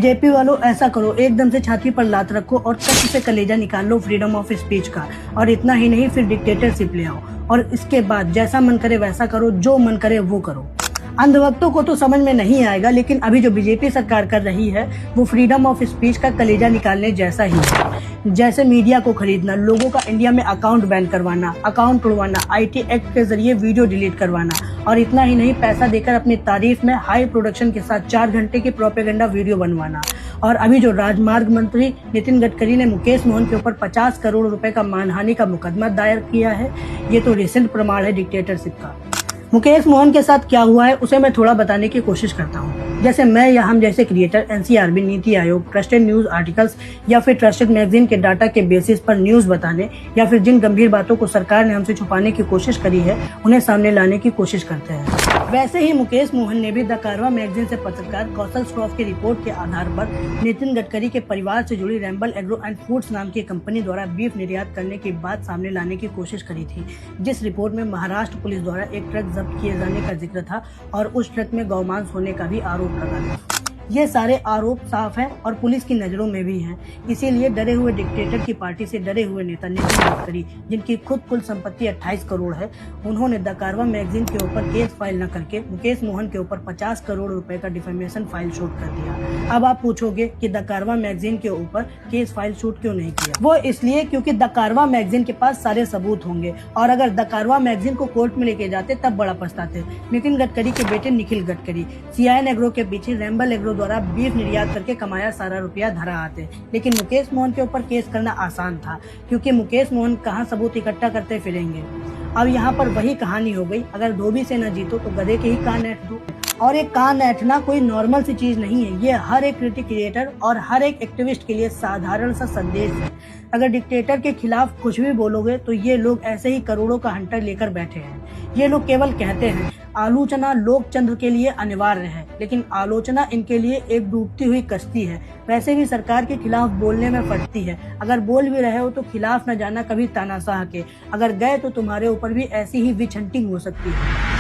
JP वालों ऐसा करो, एकदम से छाती पर लात रखो और कच्च से कलेजा निकाल लो फ्रीडम ऑफ स्पीच का। और इतना ही नहीं, फिर डिक्टेटरशिप ले आओ और इसके बाद जैसा मन करे वैसा करो, जो मन करे वो करो। अंधभक्तों को तो समझ में नहीं आएगा, लेकिन अभी जो बीजेपी सरकार कर रही है वो फ्रीडम ऑफ स्पीच का कलेजा निकालने जैसा ही है। जैसे मीडिया को खरीदना, लोगों का इंडिया में अकाउंट बैन करवाना, अकाउंट तोड़वाना, आईटी एक्ट के जरिए वीडियो डिलीट करवाना और इतना ही नहीं, पैसा देकर अपनी तारीफ में हाई प्रोडक्शन के साथ 4 घंटे की प्रोपेगेंडा वीडियो बनवाना। और अभी जो राजमार्ग मंत्री नितिन गडकरी ने मुकेश मोहन के ऊपर 50 करोड़ रुपए का मानहानि का मुकदमा दायर किया है, ये तो रिसेंट प्रमाण है डिक्टेटरशिप का। मुकेश मोहन के साथ क्या हुआ है उसे मैं थोड़ा बताने की कोशिश करता हूँ। जैसे मैं या हम जैसे creator NCRB, NITI Aayog, trusted news articles या फिर ट्रस्टेड मैगजीन के डाटा के बेसिस पर न्यूज बताने या फिर जिन गंभीर बातों को सरकार ने हमसे छुपाने की कोशिश करी है उन्हें सामने लाने की कोशिश करते हैं। वैसे ही मुकेश मोहन ने भी द कारवां मैगजीन से पत्रकार कौशल श्रॉफ की रिपोर्ट के आधार पर नितिन गडकरी के परिवार से जुड़ी रैम्बल एग्रो एंड फूड्स नाम की कंपनी द्वारा बीफ निर्यात करने की बात सामने लाने की कोशिश करी थी, जिस रिपोर्ट में महाराष्ट्र पुलिस द्वारा एक ट्रक जब्त किए जाने का जिक्र था और उस ट्रक में गौमांस होने का भी आरोप लगा था। ये सारे आरोप साफ हैं और पुलिस की नजरों में भी हैं। इसीलिए डरे हुए डिक्टेटर की पार्टी से डरे हुए नेता नितिन गडकरी, जिनकी खुद कुल संपत्ति 28 करोड़ है, उन्होंने द कारवां मैगजीन के ऊपर केस फाइल न करके मुकेश मोहन के ऊपर 50 करोड़ रुपए का डिफेमेशन फाइल शूट कर दिया। अब आप पूछोगे कि द कारवां मैगजीन के ऊपर केस फाइल शूट क्यों नहीं किया? वो इसलिए क्योंकि द कारवां मैगजीन के पास सारे सबूत होंगे और अगर द कारवां मैगजीन को कोर्ट में लेके जाते तब बड़ा पछताते। नितिन गडकरी के बेटे निखिल गडकरी CIN एग्रो के पीछे रैम्बल एग्रो द्वारा बीफ निर्यात करके कमाया सारा रुपया धरा आते। लेकिन मुकेश मोहन के ऊपर केस करना आसान था क्योंकि मुकेश मोहन कहाँ सबूत इकट्ठा करते फिरेंगे। अब यहाँ पर वही कहानी हो गई, अगर धोबी से न जीतो तो गधे के ही कान ऐंठ दो। और एक कान ऐंठना कोई नॉर्मल सी चीज नहीं है, ये हर एक क्रिएटर और हर एक एक्टिविस्ट के लिए साधारण सा संदेश है। अगर डिक्टेटर के खिलाफ कुछ भी बोलोगे तो ये लोग ऐसे ही करोड़ों का हंटर लेकर बैठे हैं। ये लोग केवल कहते हैं आलोचना लोकतंत्र के लिए अनिवार्य है, लेकिन आलोचना इनके लिए एक डूबती हुई कश्ती है। वैसे भी सरकार के खिलाफ बोलने में फटती है, अगर बोल भी रहे हो तो खिलाफ न जाना कभी तानाशाह के, अगर गए तो तुम्हारे ऊपर भी ऐसी ही विच हंटिंग हो सकती है।